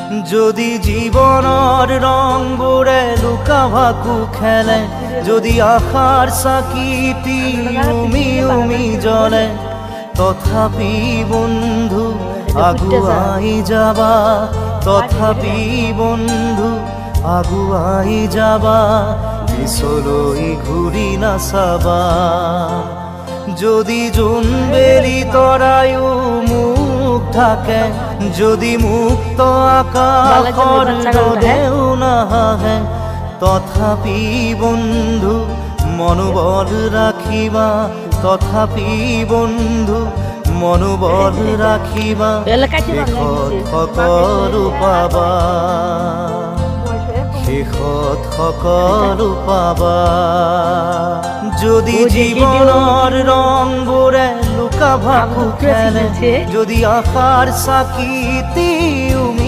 যদি জীবনৰ ৰংবোৰে লুকা ভাকু খেলে, যদি আশাৰ চাকিটি উমি উমি জ্বলে, তথাপি বন্ধু আগুৱাই যাবা, তথাপি বন্ধু আগুৱাই যাবা, পিছলৈ ঘূৰি নাচাবা। যদি জোনবেলি তৰায়ো মুখ ঢাকে, যদি মুক্ত আকাশৰ ৰ'দেও নাহে, তথাপি বন্ধু মনোবল ৰাখিবা, তথাপি বন্ধু মনোবল ৰাখিবা, শেষত সকলো পাবা, শেষত সকলো পাবা। যদি জীবনৰ ৰংবোৰে লুকা ভাকু খেলে, যদি আশাৰ চাকিটি